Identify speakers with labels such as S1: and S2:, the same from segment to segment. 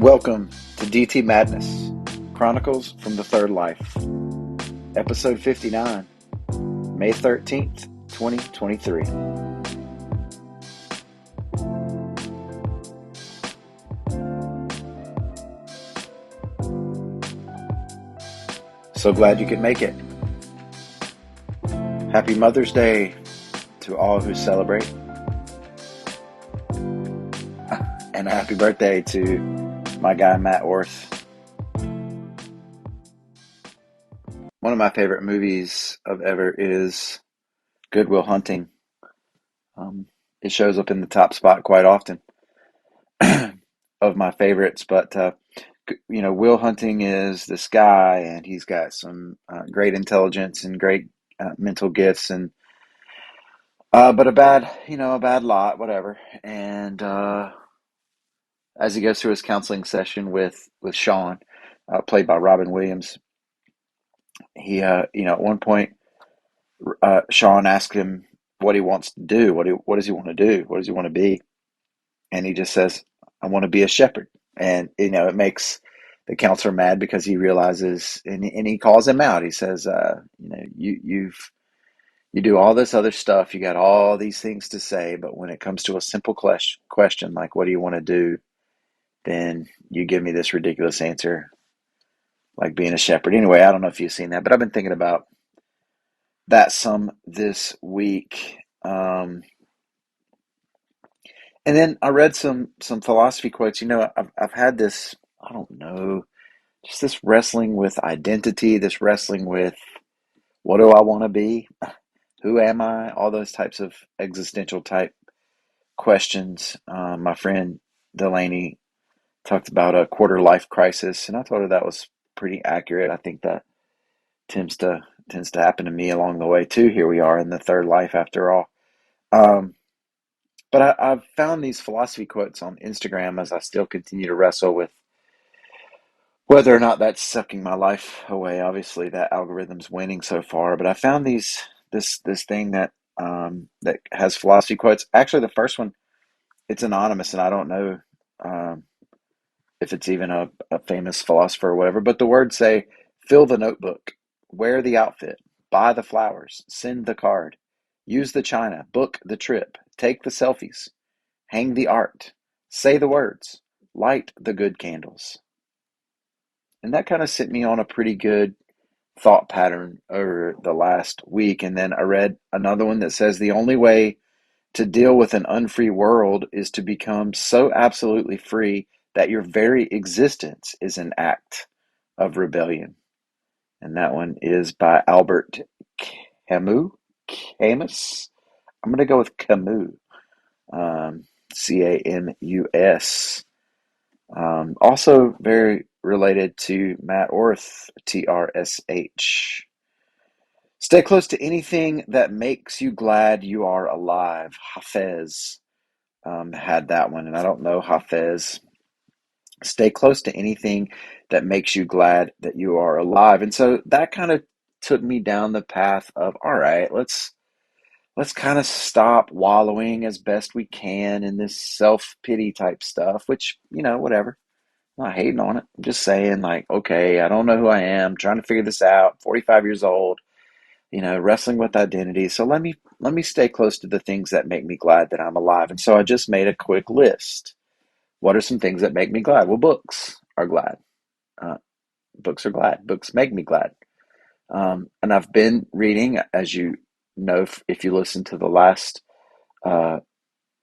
S1: Welcome to DT Madness, Chronicles from the Third Life, Episode 59, May 13th, 2023. So glad you could make it. Happy Mother's Day to all who celebrate. And a happy birthday to my guy, Matt Orth. One of my favorite movies of ever is Good Will Hunting. It shows up in the top spot quite often of my favorites, but Will Hunting is this guy, and he's got some great intelligence and great mental gifts, and but a bad lot, whatever. And as he goes through his counseling session with Sean, played by Robin Williams, he at one point Sean asks him what he wants to do, what does he want to do, what does he want to be, and he just says, "I want to be a shepherd." And it makes the counselor mad because he realizes, and he calls him out. He says, you do all this other stuff, you got all these things to say, but when it comes to a simple question like what do you want to do, then you give me this ridiculous answer like being a shepherd. Anyway, I don't know if you've seen that, but I've been thinking about that some this week. And then I read some philosophy quotes. I've had this, I don't know, just this wrestling with identity, this wrestling with what do I want to be? Who am I? All those types of existential type questions. My friend Delaney talked about a quarter life crisis, and I told her that was pretty accurate. I think that tends to happen to me along the way too. Here we are in the third life after all. Um, but I've found these philosophy quotes on Instagram as I still continue to wrestle with whether or not that's sucking my life away. Obviously, that algorithm's winning so far. But I found this thing that has philosophy quotes. Actually, the first one, it's anonymous, and I don't know um, if it's even a famous philosopher or whatever. But the words say, "Fill the notebook, wear the outfit, buy the flowers, send the card, use the china, book the trip, take the selfies, hang the art, say the words, light the good candles." And that kind of sent me on a pretty good thought pattern over the last week. And then I read another one that says the only way to deal with an unfree world is to become so absolutely free that your very existence is an act of rebellion. And that one is by Albert Camus. Camus? I'm going to go with Camus. Camus. Also very related to Matt Orth, TRSH. Stay close to anything that makes you glad you are alive. Hafez had that one, and I don't know Hafez. Stay close to anything that makes you glad that you are alive. And so that kind of took me down the path of, all right, let's kind of stop wallowing as best we can in this self-pity type stuff, which, whatever. I'm not hating on it. I'm just saying, like, okay, I don't know who I am. I'm trying to figure this out. 45 years old, wrestling with identity. So let me stay close to the things that make me glad that I'm alive. And so I just made a quick list. What are some things that make me glad? Well, books are glad. Uh, books are glad. Books make me glad. And I've been reading, as you know, if you listen to the last uh,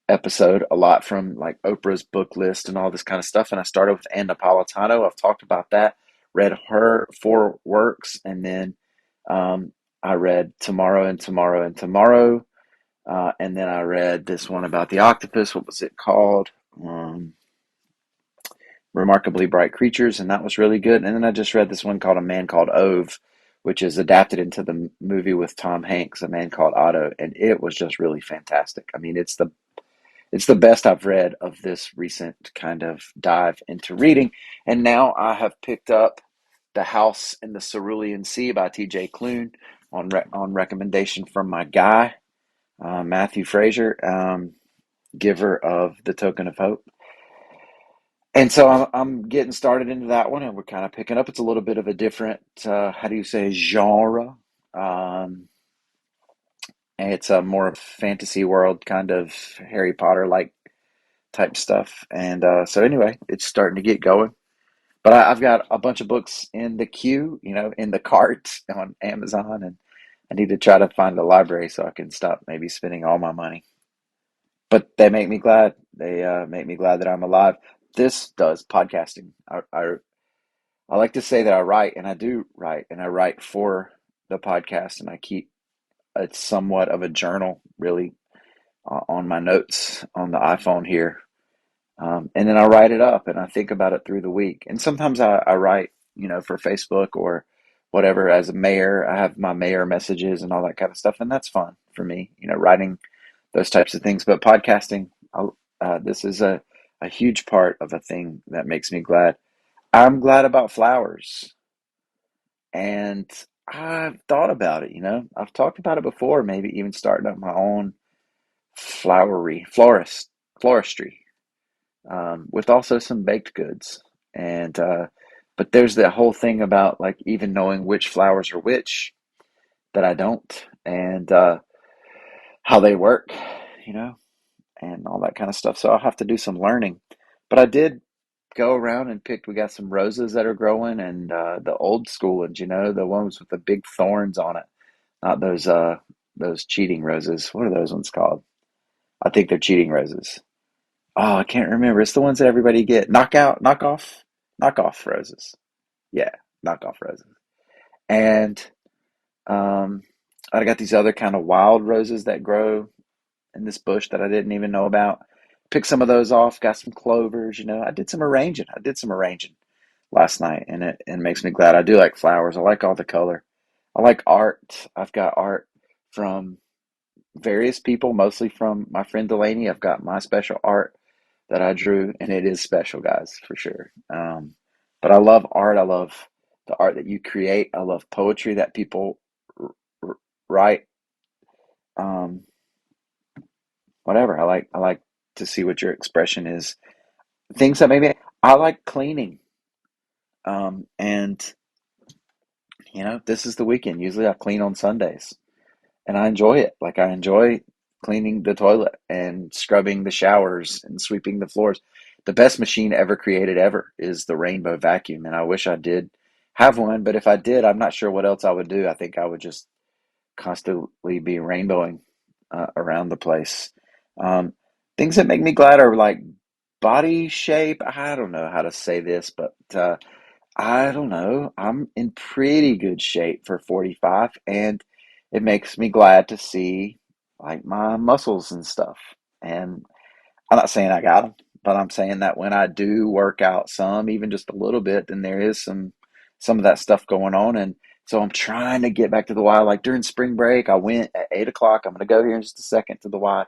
S1: episode, a lot from like Oprah's book list and all this kind of stuff. And I started with Ann Napolitano. I've talked about that. Read her four works, and then I read Tomorrow and Tomorrow and Tomorrow, and then I read this one about the octopus. What was it called? Remarkably Bright Creatures, and that was really good. And then I just read this one called A Man Called Ove, which is adapted into the movie with Tom Hanks, A Man Called Otto, and it was just really fantastic. I mean, it's the best I've read of this recent kind of dive into reading. And now I have picked up The House in the Cerulean Sea by T.J. Klune on recommendation from my guy, Matthew Fraser, giver of The Token of Hope. And so I'm getting started into that one, and we're kind of picking up. It's a little bit of a different, how do you say, genre. Um, and it's a more of fantasy world, kind of Harry Potter like type stuff. And so anyway, it's starting to get going. But I've got a bunch of books in the queue, in the cart on Amazon, and I need to try to find a library so I can stop maybe spending all my money. But they make me glad. They make me glad that I'm alive. This does podcasting. I like to say that I write, and I do write, and I write for the podcast, and I keep it's somewhat of a journal, really, on my notes on the iPhone here. And then I write it up and I think about it through the week. And sometimes I write, for Facebook or whatever as a mayor. I have my mayor messages and all that kind of stuff. And that's fun for me, writing those types of things. But podcasting, this is a huge part of a thing that makes me glad. I'm glad about flowers. And I've thought about it, I've talked about it before, maybe even starting up my own flowery floristry, with also some baked goods. And but there's the whole thing about like even knowing which flowers are which that I don't, and how they work, you know, and all that kind of stuff. So I'll have to do some learning. But I did go around and picked. We got some roses that are growing, and the old school ones, the ones with the big thorns on it, not those cheating roses. What are those ones called? I think they're cheating roses. Oh, I can't remember. It's the ones that everybody get. Knockoff roses. Yeah, knockoff roses. And um, I got these other kind of wild roses that grow in this bush that I didn't even know about. Picked some of those off. Got some clovers. I did some arranging. I did some arranging last night, and it makes me glad. I do like flowers. I like all the color. I like art. I've got art from various people, mostly from my friend Delaney. I've got my special art that I drew, and it is special, guys, for sure. But I love art. I love the art that you create. I love poetry that people write. Um, whatever. I like to see what your expression is. Things that maybe I like cleaning. And this is the weekend. Usually I clean on Sundays. And I enjoy it. Like I enjoy cleaning the toilet and scrubbing the showers and sweeping the floors. The best machine ever created ever is the Rainbow vacuum, and I wish I did have one, but if I did, I'm not sure what else I would do. I think I would just constantly be rainbowing around the place. Um, Things that make me glad are like body shape. I don't know how to say this, but I don't know. I'm in pretty good shape for 45, and it makes me glad to see like my muscles and stuff. And I'm not saying I got them, but I'm saying that when I do work out some, even just a little bit, then there is some of that stuff going on. And so I'm trying to get back to the Y. Like during spring break, I went at 8 o'clock. I'm going to go here in just a second to the Y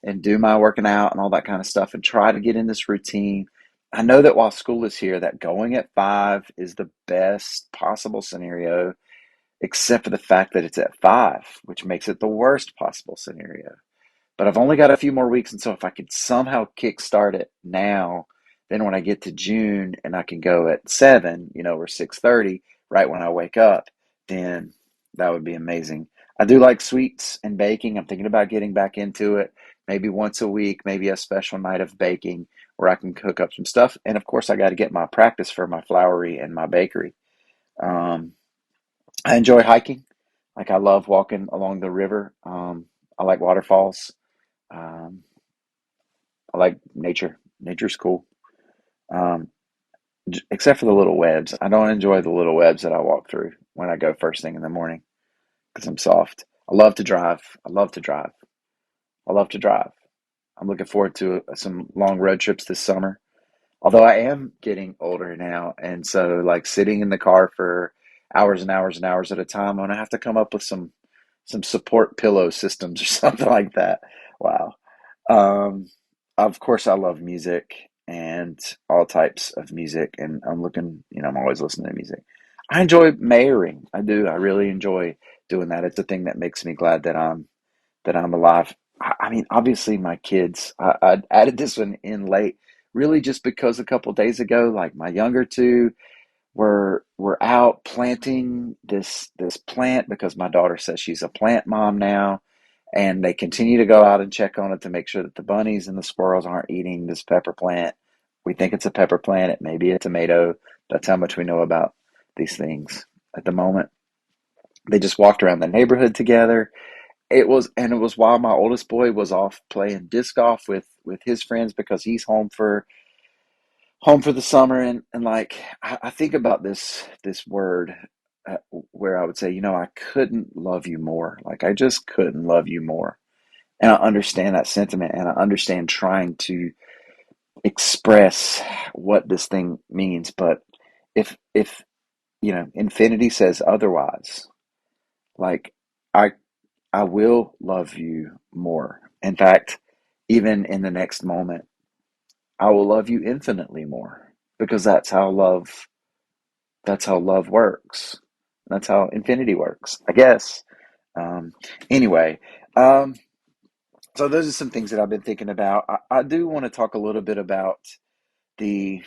S1: and do my working out and all that kind of stuff and try to get in this routine. I know that while school is here, that going at 5 is the best possible scenario, except for the fact that it's at 5, which makes it the worst possible scenario. But I've only got a few more weeks, and so if I could somehow kickstart it now, then when I get to June and I can go at 7, or 6:30, right when I wake up, then that would be amazing. I do like sweets and baking. I'm thinking about getting back into it, maybe once a week, maybe a special night of baking where I can cook up some stuff. And of course, I got to get my practice for my flowery and my bakery. Um, I enjoy hiking. Like I love walking along the river. I like waterfalls. Um, I like nature. Nature's cool. Um, except for the little webs. I don't enjoy the little webs that I walk through when I go first thing in the morning because I'm soft. I love to drive. I love to drive. I love to drive. I'm looking forward to some long road trips this summer. Although I am getting older now, and so like sitting in the car for hours and hours and hours at a time, I'm gonna have to come up with some support pillow systems or something like that. Wow. Um, of course, I love music and all types of music, and I'm always listening to music. I enjoy mayoring. I do. I really enjoy doing that. It's a thing that makes me glad that I'm alive. I mean, obviously, my kids. I added this one in late. really just because a couple days ago, like my younger two were out planting this plant because my daughter says she's a plant mom now, and they continue to go out and check on it to make sure that the bunnies and the squirrels aren't eating this pepper plant. We think it's a pepper plant. It may be a tomato. That's how much we know about these things at the moment. They just walked around the neighborhood together. It was while my oldest boy was off playing disc golf with his friends because he's home for the summer. And like I think about this word, where I would say, I couldn't love you more. Like I just couldn't love you more. And I understand that sentiment, and I understand trying to express what this thing means. But if infinity says otherwise, like I I will love you more. In fact, even in the next moment, I will love you infinitely more, because that's how love works. That's how infinity works, I guess. Um, anyway, um, so those are some things that I've been thinking about. I do want to talk a little bit about the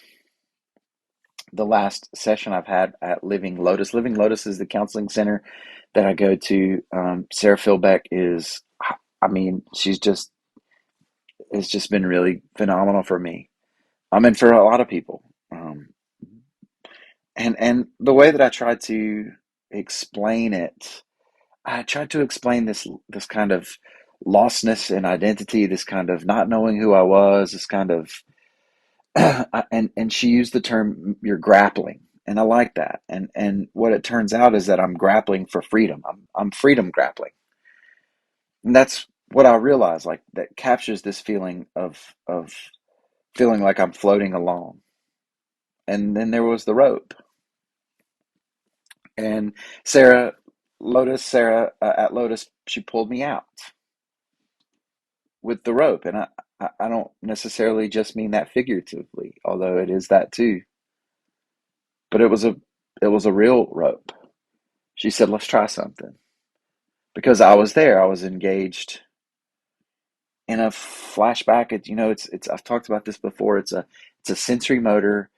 S1: the last session I've had at Living Lotus. Living Lotus is the counseling center that I go to. Sarah Philbeck is, I mean, she's just it's just been really phenomenal for me. I mean, for a lot of people. And the way that I try to explain it, I tried to explain this kind of lostness in identity, this kind of not knowing who I was, this kind of and she used the term "you're grappling," and I like that. And what it turns out is that I'm grappling for freedom. I'm freedom grappling, and that's what I realize. Like that captures this feeling of feeling like I'm floating along. And then there was the rope, and Sarah at Lotus, she pulled me out with the rope. And I don't necessarily just mean that figuratively, although it is that too. But it was a real rope. She said, "Let's try something." Because I was there, I was engaged in a flashback. It's I've talked about this before. It's a sensory motor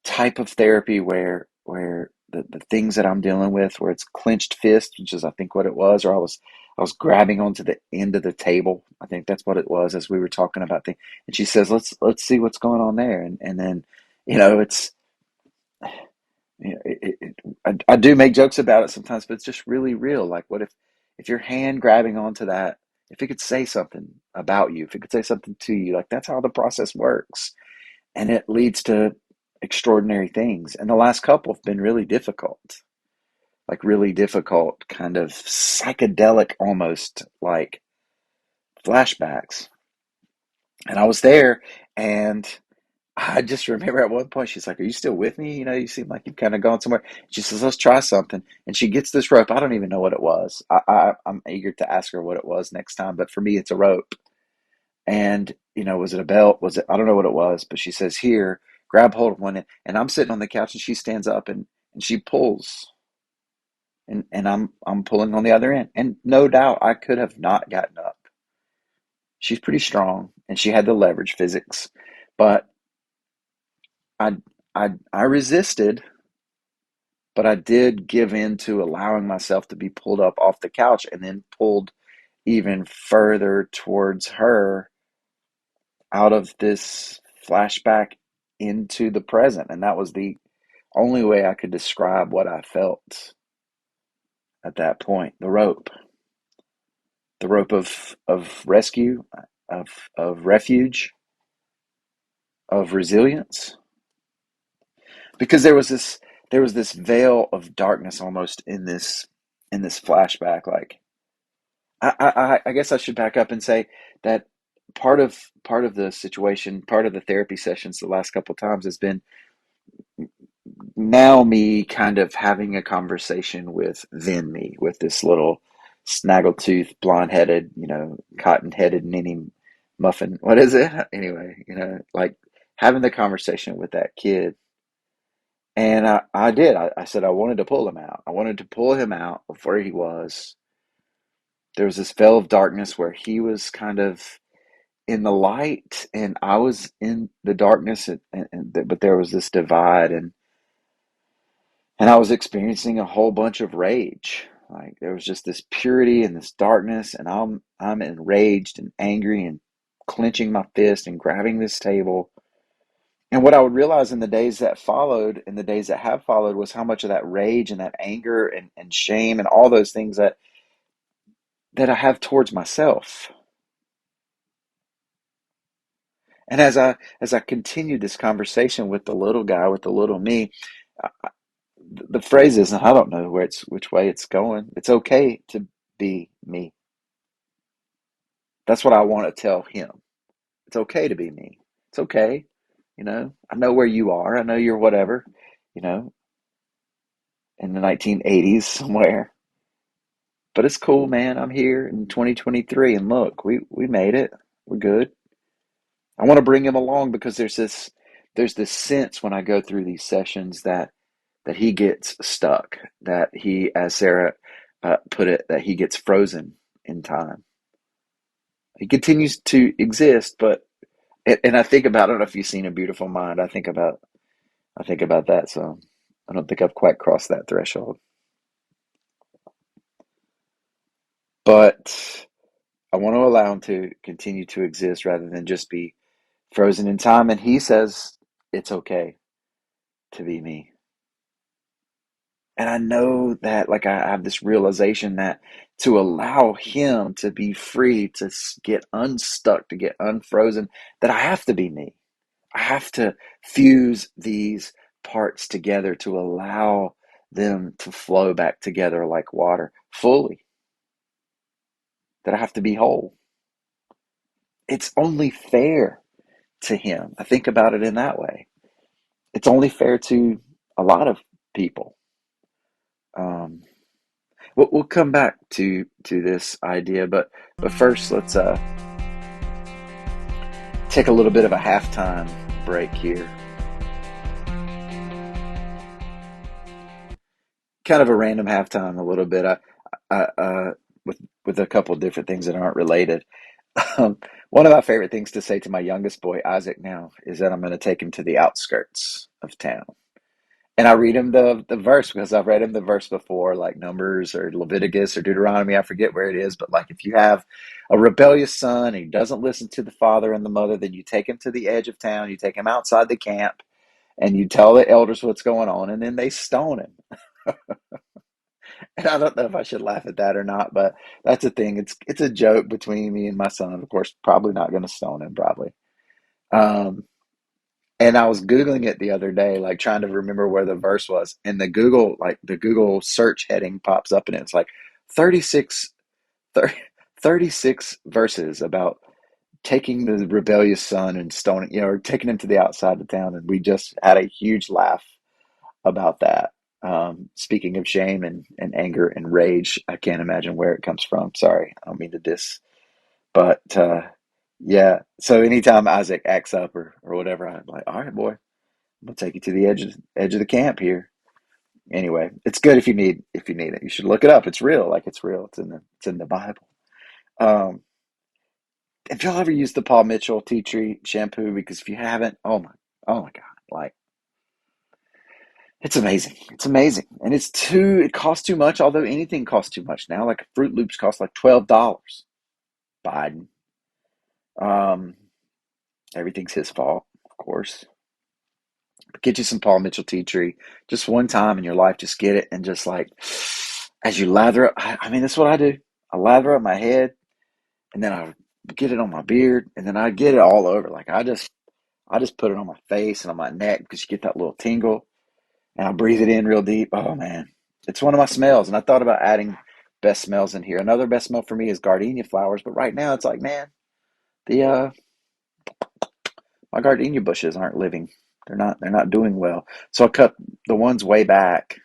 S1: type of therapy where the things that I'm dealing with, where it's clenched fist, which is I think what it was, or I was grabbing onto the end of the table. I think that's what it was as we were talking about things. And she says, "Let's see what's going on there." And then, it's I do make jokes about it sometimes, but it's just really real. Like, what if your hand grabbing onto that, if it could say something about you, if it could say something to you, like that's how the process works, and it leads to extraordinary things. And the last couple have been really difficult, like really difficult, kind of psychedelic, almost like flashbacks. And I was there, and I just remember at one point she's like, "Are you still with me? You seem like you've kind of gone somewhere." She says, "Let's try something." And she gets this rope. I don't even know what it was. I'm eager to ask her what it was next time. But for me, it's a rope. And, was it a belt? Was it, I don't know what it was, but she says, "Here, grab hold of one." And I'm sitting on the couch, and she stands up, and she pulls. And I'm pulling on the other end. And no doubt I could have not gotten up. She's pretty strong, and she had the leverage physics. But I I resisted, but I did give in to allowing myself to be pulled up off the couch and then pulled even further towards her, out of this flashback into the present. And that was the only way I could describe what I felt at that point. The rope of rescue, of refuge, of resilience. Because there was this veil of darkness almost in this flashback. Like, I guess I should back up and say that part of the situation, part of the therapy sessions the last couple of times has been now me kind of having a conversation with then me, with this little snaggletooth, blonde-headed, cotton-headed ninny muffin. What is it? Anyway, like having the conversation with that kid. And I did. I said I wanted to pull him out. I wanted to pull him out of where he was. There was this veil of darkness where he was kind of in the light, and I was in the darkness, but there was this divide, and I was experiencing a whole bunch of rage. Like there was just this purity and this darkness, and I'm enraged and angry and clenching my fist and grabbing this table. And what I would realize in the days that followed, in the days that have followed, was how much of that rage and that anger and shame and all those things that I have towards myself. And as I continued this conversation with the little guy, with the little me, the phrase is, and I don't know which way it's going. It's okay to be me. That's what I want to tell him. It's okay to be me. It's okay. I know where you are. I know you're whatever, you know, in the 1980s somewhere. But it's cool, man. I'm here in 2023, and look, we made it. We're good. I want to bring him along because there's this sense when I go through these sessions that he gets stuck, that he, as Sarah put it, that he gets frozen in time. He continues to exist, but and I think about, I don't know if you've seen A Beautiful Mind. I think about that. So I don't think I've quite crossed that threshold, but I want to allow him to continue to exist rather than just be frozen in time. And he says it's okay to be me. And I know that, like, I have this realization that to allow him to be free, to get unstuck, to get unfrozen, that I have to be me. I have to fuse these parts together to allow them to flow back together like water fully, that I have to be whole. It's only fair to him. I think about it in that way. It's only fair to a lot of people. Um, we'll come back to this idea, but first let's take a little bit of a halftime break here. Kind of a random halftime, a little bit. With a couple of different things that aren't related. Um, One of my favorite things to say to my youngest boy Isaac now is that I'm going to take him to the outskirts of town. And I read him the verse because I've read him the verse before, like Numbers or Leviticus or Deuteronomy. I forget where it is, but like if you have a rebellious son and he doesn't listen to the father and the mother, then you take him to the edge of town, you take him outside the camp, and you tell the elders what's going on, and then they stone him. And I don't know if I should laugh at that or not, but that's a thing. It's a joke between me and my son. Of course, probably not going to stone him, probably. Um, And I was Googling it the other day, like trying to remember where the verse was. And the Google search heading pops up and it's like 36, 30 36 verses about taking the rebellious son and stoning, or taking him to the outside of town. And we just had a huge laugh about that. Speaking of shame and anger and rage, I can't imagine where it comes from. Sorry, I don't mean to diss. But yeah, so anytime Isaac acts up or whatever, I'm like, all right, boy. I'm gonna take you to the edge of the camp here. Anyway, it's good if you need it. You should look it up. It's real, like it's real. It's in the Bible. Um, if y'all ever used the Paul Mitchell tea tree shampoo, because if you haven't, oh my God, like it's amazing. It's amazing, and it costs too much. Although anything costs too much now, like Fruit Loops cost like $12. Biden, um, everything's his fault, of course. Get you some Paul Mitchell tea tree just one time in your life. Just get it and just like as you lather up. I mean, that's what I do. I lather up my head and then I get it on my beard and then I get it all over. Like I just put it on my face and on my neck because you get that little tingle and I breathe it in real deep. Oh man, it's one of my smells. And I thought about adding best smells in here. Another best smell for me is gardenia flowers, but right now it's like, man, the my gardenia bushes aren't living. They're not doing well. So I cut the ones way back.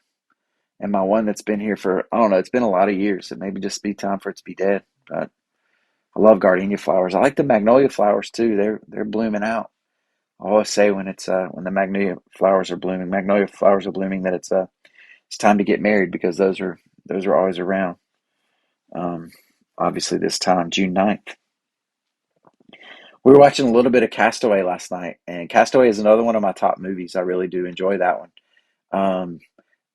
S1: And my one that's been here for, I don't know, it's been a lot of years. It maybe just be time for it to be dead. But I love gardenia flowers. I like the magnolia flowers too. They're blooming out. I always say when the magnolia flowers are blooming, that it's time to get married because those are always around. Um, Obviously this time, June 9th. We were watching a little bit of Castaway last night, and Castaway is another one of my top movies. I really do enjoy that one. Um,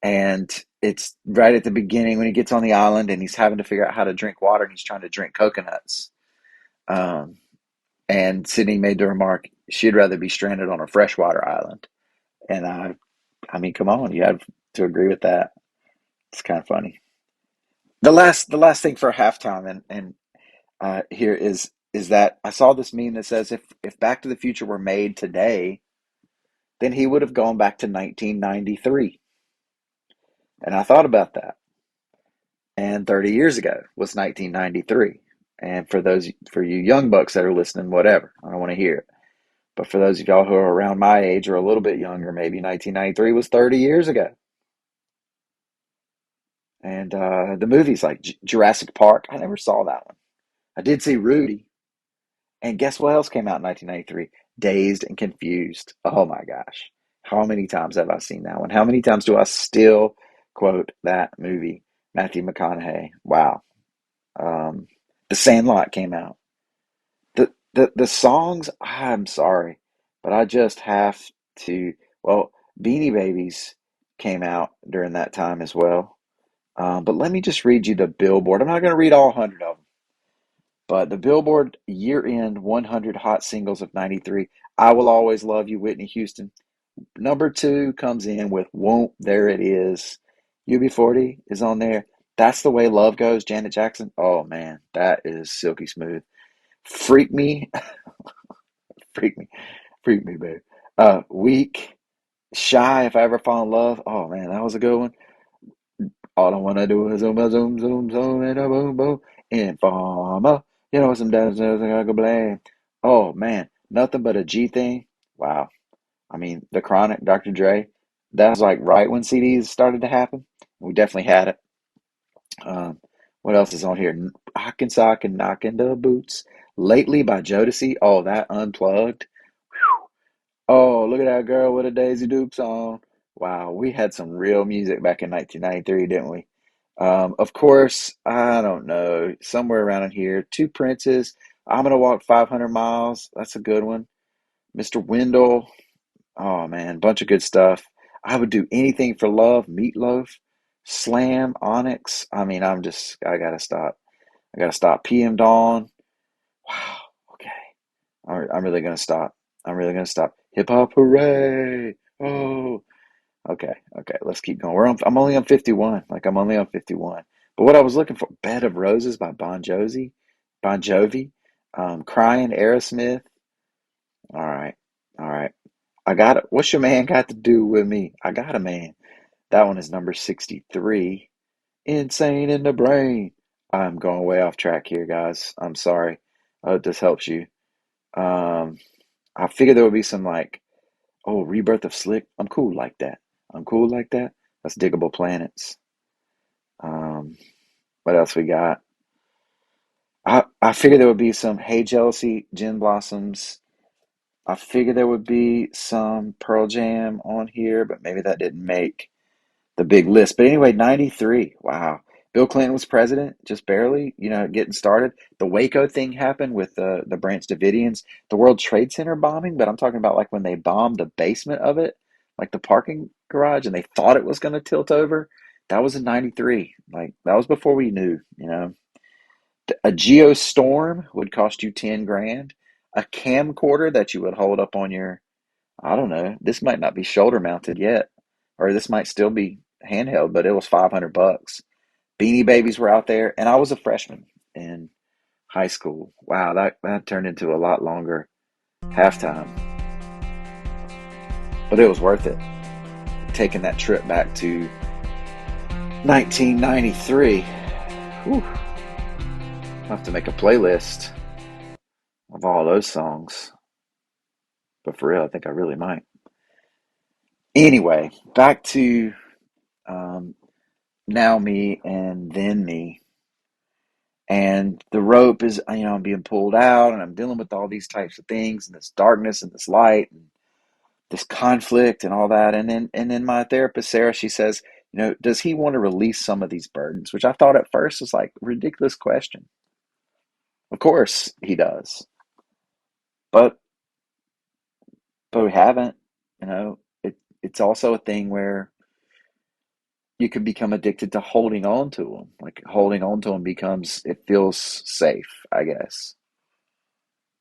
S1: and it's right at the beginning when he gets on the island and he's having to figure out how to drink water and he's trying to drink coconuts. Um, and Sydney made the remark she'd rather be stranded on a freshwater island. And I mean, come on, you have to agree with that. It's kind of funny. The last thing for halftime and here is that I saw this meme that says if Back to the Future were made today, then he would have gone back to 1993. And I thought about that. And 30 years ago was 1993. And for you young bucks that are listening, whatever, I don't want to hear it. But for those of y'all who are around my age or a little bit younger, maybe 1993 was 30 years ago. And the movies like Jurassic Park, I never saw that one. I did see Rudy. And guess what else came out in 1993? Dazed and Confused. Oh my gosh. How many times have I seen that one? How many times do I still quote that movie? Matthew McConaughey. Wow. Um, The Sandlot came out. The songs, I'm sorry, but I just have to. Well, Beanie Babies came out during that time as well. But let me just read you the Billboard. I'm not going to read all 100 of them, but the Billboard year end 100 hot singles of 93. I Will Always Love You, Whitney Houston. Number two comes in with Won't, There It Is. UB40 is on there. That's the Way Love Goes, Janet Jackson. Oh man, that is silky smooth. Freak Me, freak me, freak me, babe. Weak, Shy, If I Ever Fall in Love. Oh man, that was a good one. All I wanna do is zoom, zoom, zoom, zoom, and a boom, boom. Informer, you know some days I go blame. Oh man, Nothing But a G Thing. Wow. I mean, The Chronic, Dr. Dre. That was like right when CDs started to happen. We definitely had it. Um, what else is on here? I Can Sock and Knock into Boots. Lately by Jodeci. Oh, that unplugged. Oh, look at that girl with a Daisy Dukes on. Wow, we had some real music back in 1993, didn't we? Of course, I don't know, somewhere around in here. Two Princes. I'm gonna walk 500 miles. That's a good one. Mr. Wendell. Oh man, bunch of good stuff. I would do anything for love. Meatloaf, Slam, Onyx. I mean, I gotta stop. I gotta stop. PM Dawn. Wow. Okay. I'm really gonna stop. I'm really gonna stop. Hip hop, hooray! Oh, okay, okay. Let's keep going. I'm only on 51. Like I'm only on 51. But what I was looking for, Bed of Roses by Bon Jovi, Crying, Aerosmith. All right, all right. I got it. What's your man got to do with me? I got a man. That one is number 63. Insane in the Brain. I'm going way off track here, guys. I'm sorry. I hope this helps you. Um, I figured there would be some like, oh, Rebirth of Slick. I'm cool like that. I'm cool like that. That's Diggable Planets. Um, what else we got? I figured there would be some Hey Jealousy, Gin Blossoms. I figured there would be some Pearl Jam on here, but maybe that didn't make the big list. But anyway, 93. Wow. Bill Clinton was president, just barely, getting started. The Waco thing happened with the Branch Davidians, the World Trade Center bombing, but I'm talking about like when they bombed the basement of it, like the parking garage, and they thought it was going to tilt over. That was in 93. Like that was before we knew. A geostorm would cost you 10 grand. A camcorder that you would hold up on your, I don't know, this might not be shoulder mounted yet, or this might still be handheld, but it was 500 bucks. Beanie Babies were out there, and I was a freshman in high school. Wow, that turned into a lot longer halftime, but it was worth it. Taking that trip back to 1993. Whew, I'll have to make a playlist of all those songs. But for real, I think I really might. Anyway, back to um, Now Me and Then Me. And the rope is, I'm being pulled out and I'm dealing with all these types of things and this darkness and this light and this conflict and all that. And then my therapist, Sarah, she says, does he want to release some of these burdens? Which I thought at first was like a ridiculous question. Of course he does. but we haven't. You know, it's also a thing where you can become addicted to holding on to them. Like holding on to them becomes, it feels safe, I guess.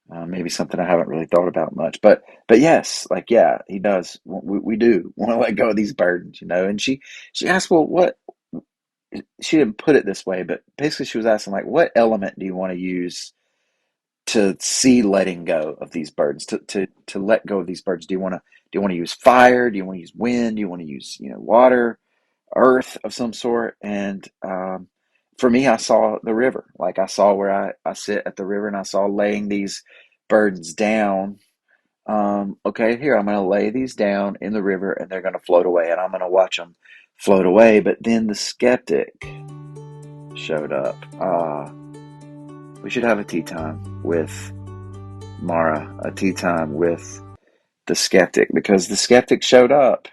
S1: Maybe something I haven't really thought about much, but yes, like yeah, he does. We do want to let go of these burdens, you know. And she asked, well, what? She didn't put it this way, but basically she was asking like, what element do you want to use to see letting go of these burdens, to let go of these burdens? Do you want to use fire? Do you want to use wind? Do you want to use, you know, water, earth of some sort? And for me, I saw the river. Like I saw where I sit at the river and I saw laying these burdens down. Okay, here I'm going to lay these down in the river and they're going to float away and I'm going to watch them float away. But then the skeptic showed up. We should have a tea time with Mara, a tea time with the skeptic, because the skeptic showed up.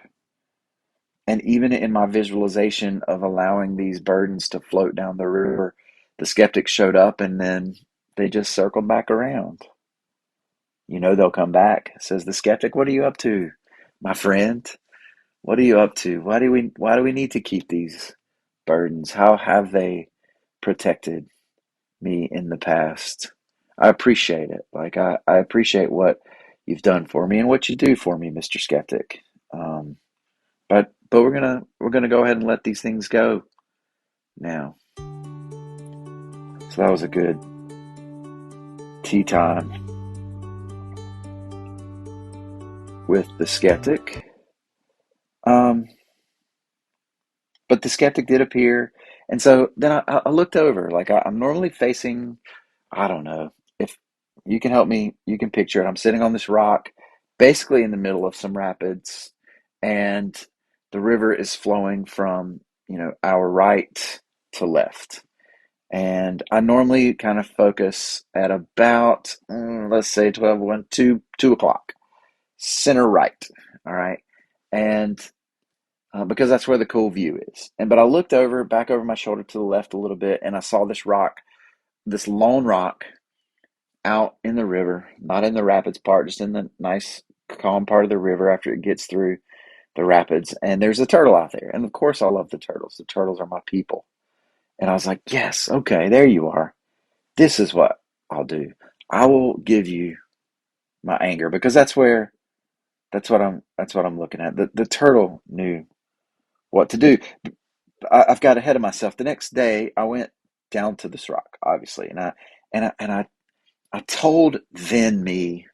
S1: And even in my visualization of allowing these burdens to float down the river, the skeptic showed up and then they just circled back around. You know, they'll come back, says the skeptic. What are you up to, my friend? What are you up to? Why do we need to keep these burdens? How have they protected me in the past? I appreciate it. Like I appreciate what you've done for me and what you do for me, Mr. Skeptic. Um, but we're gonna go ahead and let these things go now. So that was a good tea time with the skeptic. Um, but the skeptic did appear, and so then I looked over. Like I'm normally facing, I don't know if you can help me. You can picture it. I'm sitting on this rock, basically in the middle of some rapids, and the river is flowing from, you know, our right to left. And I normally kind of focus at about, let's say 12, 1, 2, 2 o'clock, center right. All right. And because that's where the cool view is. But I looked over, back over my shoulder to the left a little bit, and I saw this rock, this lone rock out in the river, not in the rapids part, just in the nice, calm part of the river after it gets through the rapids. And there's a turtle out there. And of course, I love the turtles. The turtles are my people. And I was like, yes, okay, there you are. This is what I'll do. I will give you my anger, because that's what I'm looking at. The turtle knew what to do. I've got ahead of myself. The next day, I went down to this rock, obviously, and I told then me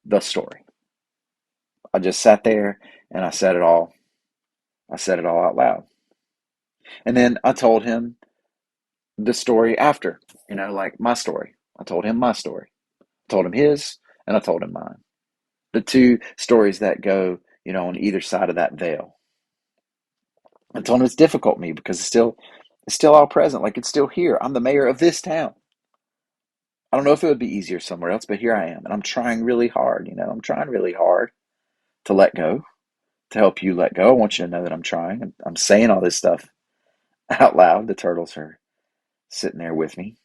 S1: the story. I just sat there and I said it all. I said it all out loud, and then I told him the story after. You know, like my story. I told him my story. I told him his, and I told him mine. The two stories that go, you know, on either side of that veil. I told him it's difficult for me because it's still all present. Like it's still here. I'm the mayor of this town. I don't know if it would be easier somewhere else, but here I am, and I'm trying really hard. You know, I'm trying really hard to let go, to help you let go. I want you to know that I'm trying. I'm saying all this stuff out loud. The turtles are sitting there with me.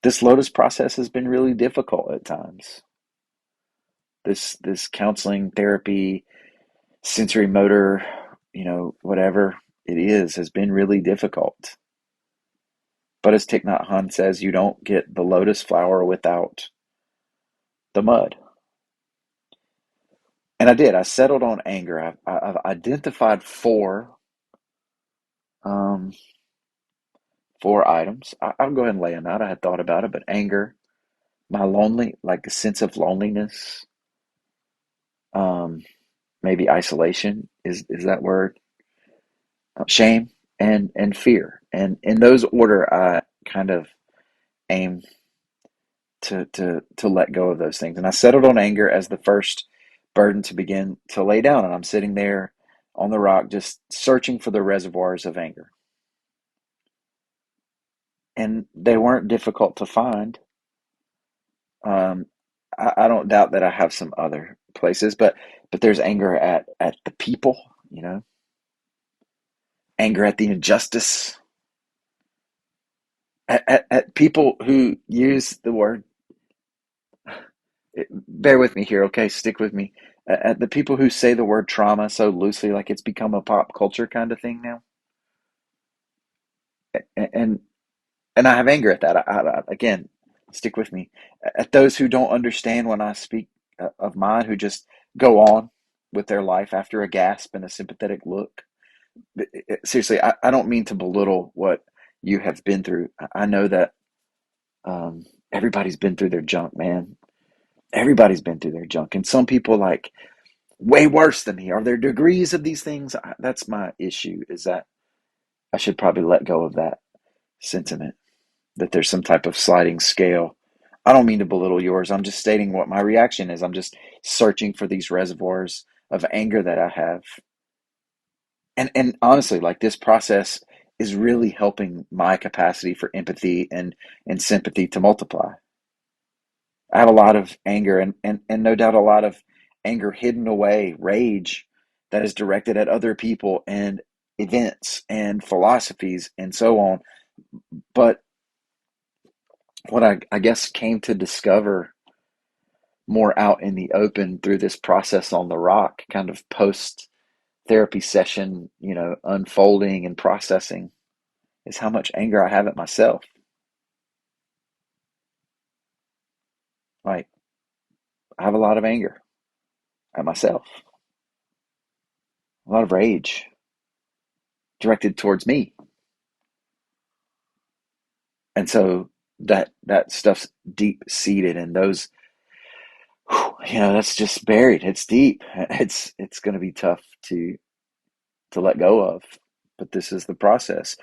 S1: This lotus process has been really difficult at times. This counseling, therapy, sensory motor, you know, whatever it is, has been really difficult. But as Thich Nhat Hanh says, you don't get the lotus flower without the mud. And I did. I settled on anger. I've identified um, four items. I'll go ahead and lay them out. I had thought about it, but anger, my lonely, like a sense of loneliness, um, maybe isolation is that word, shame, and fear. And in those order, I kind of aim to let go of those things. And I settled on anger as the first burden to begin to lay down. And I'm sitting there on the rock, just searching for the reservoirs of anger. And they weren't difficult to find. Um, I don't doubt that I have some other places, but there's anger at the people, you know, anger at the injustice, at people who use the word Bear with me here, okay? Stick with me. The people who say the word trauma so loosely, like it's become a pop culture kind of thing now, and and I have anger at that. Again, stick with me. At those who don't understand when I speak of mine, who just go on with their life after a gasp and a sympathetic look. Seriously, I don't mean to belittle what you have been through. I know that everybody's been through their junk, man. Everybody's been through their junk, and some people like way worse than me. Are there degrees of these things? That's my issue. Is that I should probably let go of that sentiment. That there's some type of sliding scale. I don't mean to belittle yours. I'm just stating what my reaction is. I'm just searching for these reservoirs of anger that I have. And honestly, like this process is really helping my capacity for empathy and sympathy to multiply. I have a lot of anger and no doubt a lot of anger hidden away, rage that is directed at other people and events and philosophies and so on. But what I guess came to discover more out in the open through this process on the rock, kind of post therapy session, unfolding and processing, is how much anger I have at myself. Like, I have a lot of anger at myself, a lot of rage directed towards me. And so that stuff's deep seated and those, that's just buried. It's deep. It's going to be tough to let go of, but this is the process.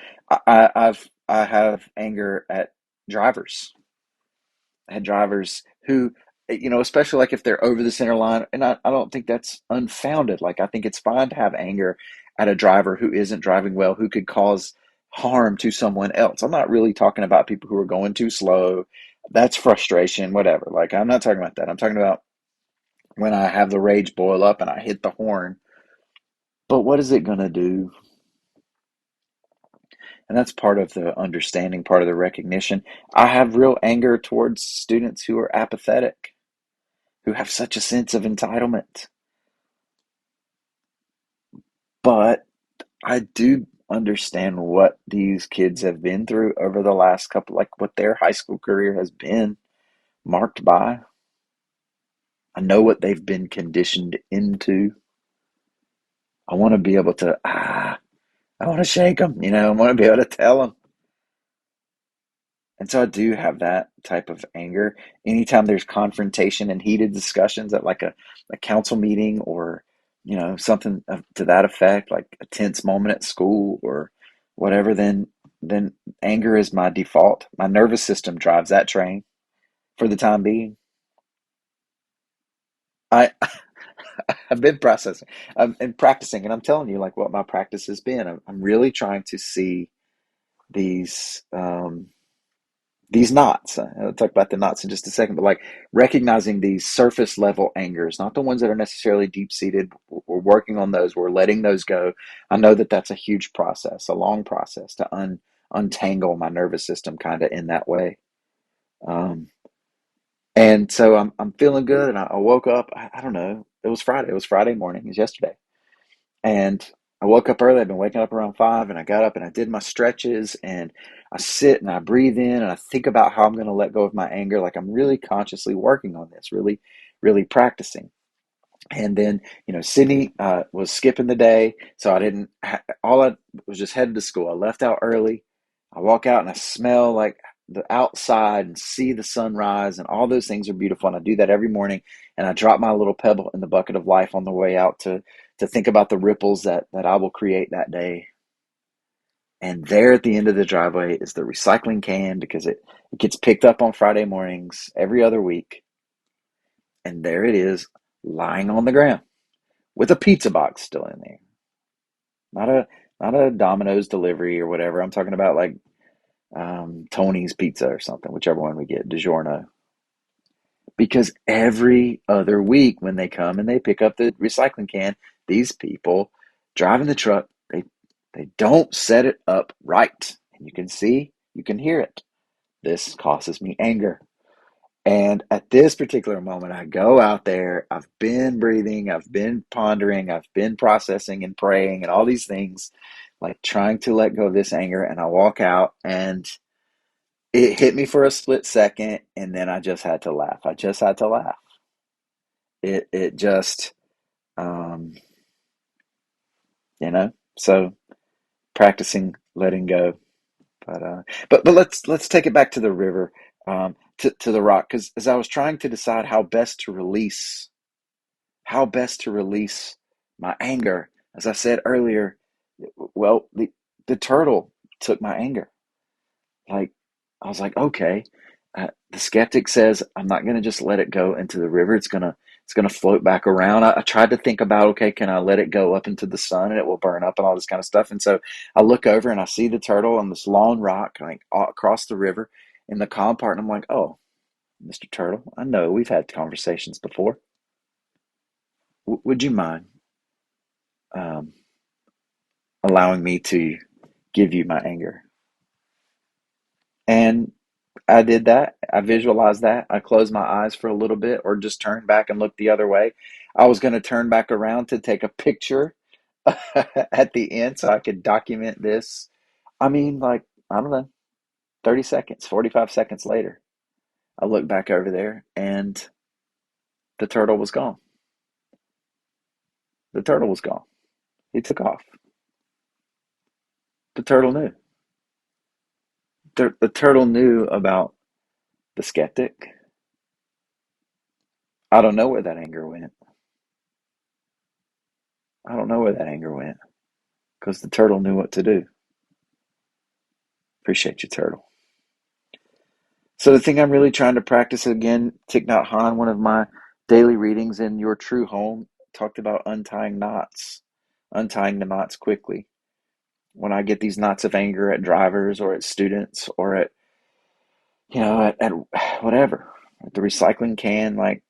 S1: I have anger at drivers. I had drivers who, especially like if they're over the center line, and I don't think that's unfounded. Like I think it's fine to have anger at a driver who isn't driving well, who could cause harm to someone else. I'm not really talking about people who are going too slow. That's frustration, whatever. Like I'm not talking about that. I'm talking about when I have the rage boil up and I hit the horn. But what is it going to do? And that's part of the understanding, part of the recognition. I have real anger towards students who are apathetic, who have such a sense of entitlement. But I do understand what these kids have been through over the last couple, like what their high school career has been marked by. I know what they've been conditioned into. I want to be able to, I want to shake them, I want to be able to tell them. And so I do have that type of anger. Anytime there's confrontation and heated discussions at like a council meeting or, something to that effect, like a tense moment at school or whatever, then anger is my default. My nervous system drives that train for the time being. I I've been processing and practicing, and I'm telling you like what my practice has been. I'm really trying to see these these knots. I'll talk about the knots in just a second, but like recognizing these surface level angers, not the ones that are necessarily deep seated. We're working on those. We're letting those go. I know that that's a huge process, a long process to untangle my nervous system kind of in that way. Um, and so I'm feeling good, and I woke up. I don't know. It was Friday. It was Friday morning. It was yesterday, and I woke up early. I've been waking up around 5, and I got up and I did my stretches and I sit and I breathe in and I think about how I'm going to let go of my anger. Like I'm really consciously working on this, really, really practicing. And then, Sydney was skipping the day, so I didn't. All I was just headed to school. I left out early. I walk out and I smell like the outside and see the sunrise, and all those things are beautiful. And I do that every morning. And I drop my little pebble in the bucket of life on the way out to think about the ripples that I will create that day. And there at the end of the driveway is the recycling can because it gets picked up on Friday mornings every other week. And there it is lying on the ground with a pizza box still in there. Not a Domino's delivery or whatever. I'm talking about like Tony's Pizza or something, whichever one we get, DiGiorno. Because every other week when they come and they pick up the recycling can, these people driving the truck, they don't set it up right. And you can see, you can hear it. This causes me anger. And at this particular moment, I go out there, I've been breathing, I've been pondering, I've been processing and praying and all these things, like trying to let go of this anger. And I walk out and it hit me for a split second. And then I just had to laugh. I just had to laugh. It just, um, you know, so practicing letting go. But let's take it back to the river, to the rock, because as I was trying to decide how best to release my anger, as I said earlier, well, the turtle took my anger. Like, I was like, okay, the skeptic says I'm not going to just let it go into the river. It's gonna float back around. I tried to think about, okay, can I let it go up into the sun and it will burn up and all this kind of stuff. And so I look over and I see the turtle on this long rock, like across the river in the calm part, and I'm like, oh, Mr. Turtle, I know we've had conversations before. Would you mind um, allowing me to give you my anger? And I did that. I visualized that. I closed my eyes for a little bit or just turned back and looked the other way. I was going to turn back around to take a picture at the end so I could document this. I mean, like, I don't know, 30 seconds, 45 seconds later, I looked back over there and the turtle was gone. The turtle was gone. He took off. The turtle knew. The turtle knew about the skeptic. I don't know where that anger went. I don't know where that anger went because the turtle knew what to do. Appreciate you, turtle. So the thing I'm really trying to practice again, Thich Nhat Hanh, one of my daily readings in Your True Home, talked about untying knots, untying the knots quickly. When I get these knots of anger at drivers or at students or at, at whatever, at the recycling can, like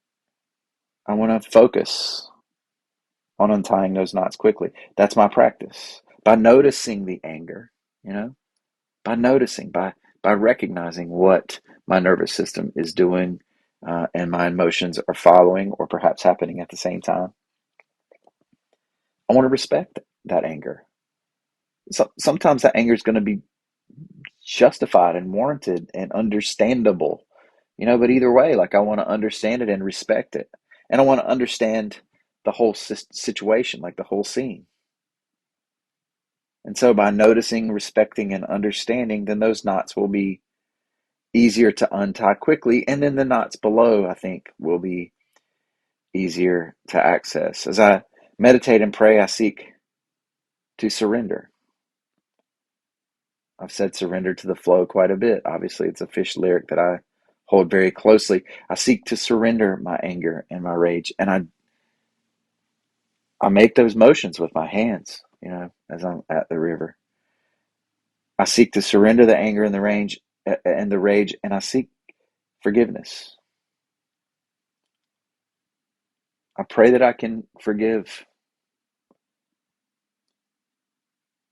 S1: I want to focus on untying those knots quickly. That's my practice. By noticing the anger, you know, by noticing, by recognizing what my nervous system is doing, and my emotions are following or perhaps happening at the same time. I want to respect that anger. Sometimes that anger is going to be justified and warranted and understandable, but either way, like I want to understand it and respect it. And I want to understand the whole situation, like the whole scene. And so by noticing, respecting, and understanding, then those knots will be easier to untie quickly. And then the knots below, I think, will be easier to access. As I meditate and pray, I seek to surrender. I've said surrender to the flow quite a bit. Obviously, it's a Fish lyric that I hold very closely. I seek to surrender my anger and my rage. And I make those motions with my hands, as I'm at the river. I seek to surrender the anger and the rage, and I seek forgiveness. I pray that I can forgive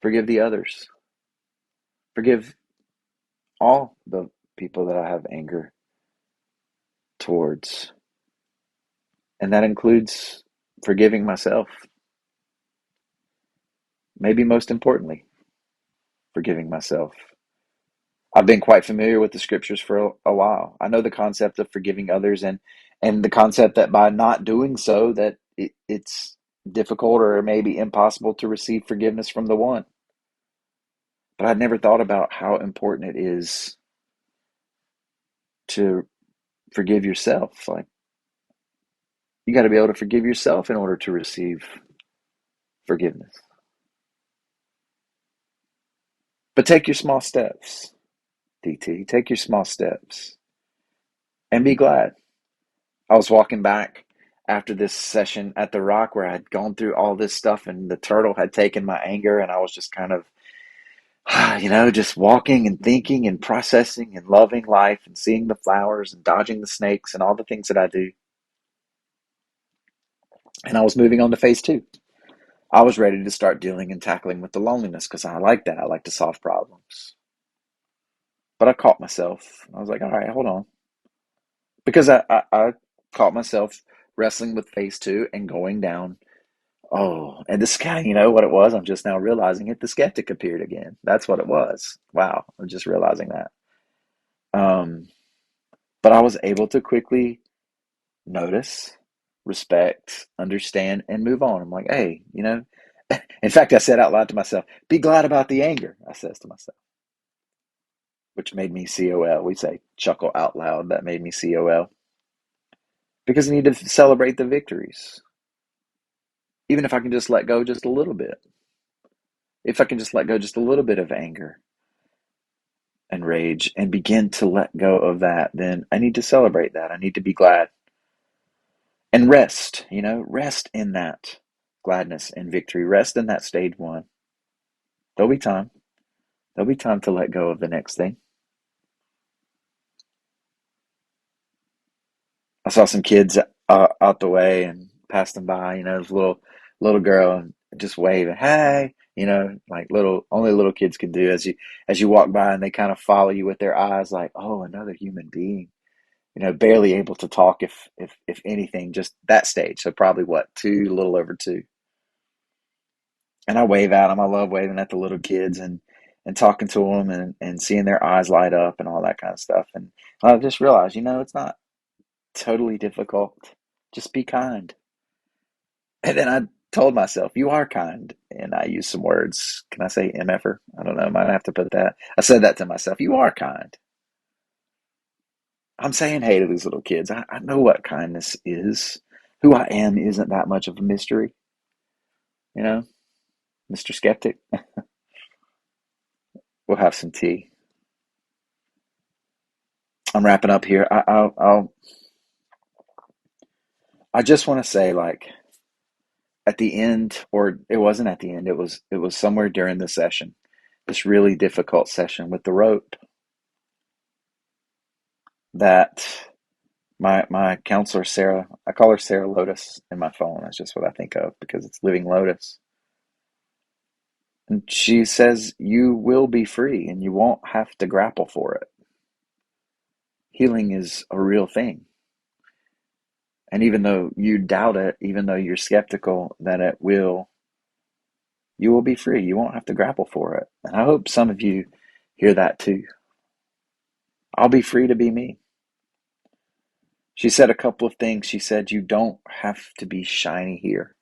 S1: the others, forgive all the people that I have anger towards. And that includes forgiving myself. Maybe most importantly, forgiving myself. I've been quite familiar with the scriptures for a while. I know the concept of forgiving others and the concept that by not doing so that it's difficult or maybe impossible to receive forgiveness from the one. But I'd never thought about how important it is to forgive yourself. Like, you got to be able to forgive yourself in order to receive forgiveness. But take your small steps, DT. Take your small steps and be glad. I was walking back after this session at the Rock where I had gone through all this stuff and the turtle had taken my anger, and I was just kind of, just walking and thinking and processing and loving life and seeing the flowers and dodging the snakes and all the things that I do. And I was moving on to phase two. I was ready to start dealing and tackling with the loneliness because I like that. I like to solve problems. But I caught myself. I was like, all right, hold on. because I caught myself wrestling with phase two and going down. Oh, and the sky, you know what it was? I'm just now realizing it. The skeptic appeared again. That's what it was. Wow. I'm just realizing that. Um, but I was able to quickly notice, respect, understand, and move on. I'm like, hey, in fact, I said out loud to myself, be glad about the anger, I says to myself, which made me COL. We say chuckle out loud. That made me COL because I need to celebrate the victories. Even if I can just let go just a little bit. If I can just let go just a little bit of anger and rage and begin to let go of that, then I need to celebrate that. I need to be glad and rest, rest in that gladness and victory. Rest in that stage one. There'll be time. There'll be time to let go of the next thing. I saw some kids out the way and passed them by, this little girl and just waving, hey, like only little kids can do as you walk by and they kind of follow you with their eyes like, oh, another human being. Barely able to talk if anything, just that stage. So probably what, two, a little over two. And I wave at them. I love waving at the little kids and talking to them and seeing their eyes light up and all that kind of stuff. And I just realized, it's not totally difficult. Just be kind. And then I told myself, you are kind. And I used some words. Can I say MFer? I don't know. I might have to put that. I said that to myself. You are kind. I'm saying hey to these little kids. I know what kindness is. Who I am isn't that much of a mystery, you know, Mr. Skeptic. We'll have some tea. I'm wrapping up here. I just want to say, like, at the end, or it wasn't at the end. It was somewhere during the session, this really difficult session with the rope, that my counselor Sarah, I call her Sarah Lotus in my phone. That's just what I think of because it's Living Lotus. And she says you will be free and you won't have to grapple for it. Healing is a real thing. And even though you doubt it, even though you're skeptical that you will be free. You won't have to grapple for it. And I hope some of you hear that too. I'll be free to be me. She said a couple of things. She said, you don't have to be shiny here.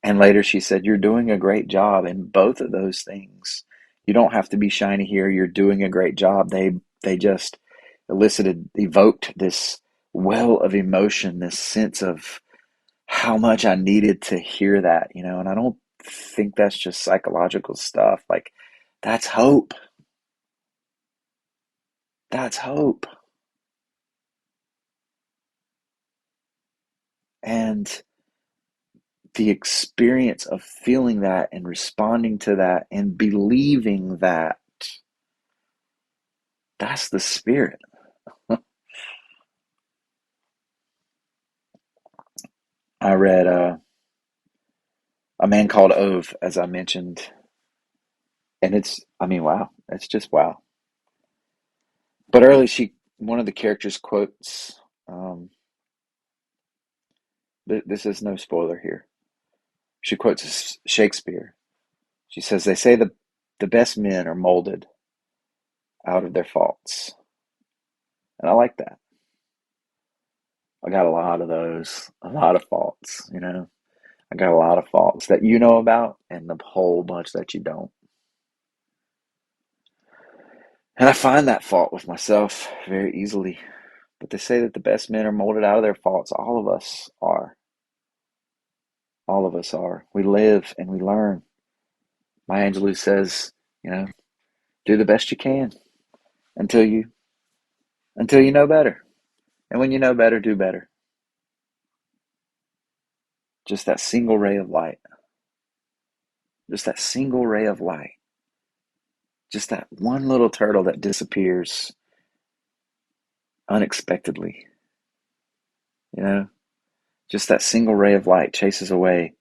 S1: And later she said, you're doing a great job in both of those things. You don't have to be shiny here. You're doing a great job. They just evoked this well of emotion, this sense of how much I needed to hear that, and I don't think that's just psychological stuff. Like, that's hope. That's hope. And the experience of feeling that and responding to that and believing that, that's the spirit. I read A Man Called Ove, as I mentioned, and I mean, wow, it's just wow. But early, one of the characters quotes, this is no spoiler here. She quotes Shakespeare. She says, they say the best men are molded out of their faults. And I like that. I got a lot of those, a lot of faults. I got a lot of faults that you know about and a whole bunch that you don't. And I find that fault with myself very easily. But they say that the best men are molded out of their faults. All of us are. All of us are. We live and we learn. Maya Angelou says, you know, do the best you can until you know better. And when you know better, do better. Just that single ray of light. Just that single ray of light. Just that one little turtle that disappears unexpectedly. You know, just that single ray of light chases away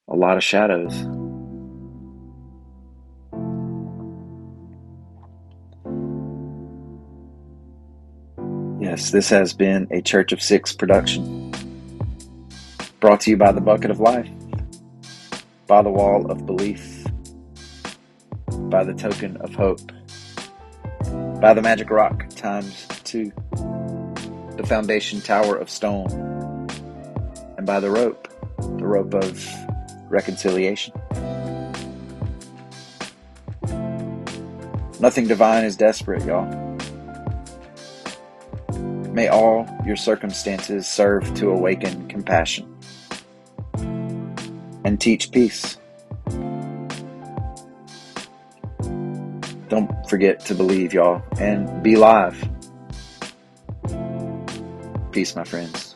S1: a lot of shadows. Yes, this has been a Church of Six production, brought to you by the Bucket of Life, by the Wall of Belief, by the Token of Hope, by the Magic Rock ×2, the Foundation Tower of Stone, and by the rope of reconciliation. Nothing divine is desperate, y'all. May all your circumstances serve to awaken compassion and teach peace. Don't forget to believe, y'all, and be live. Peace, my friends.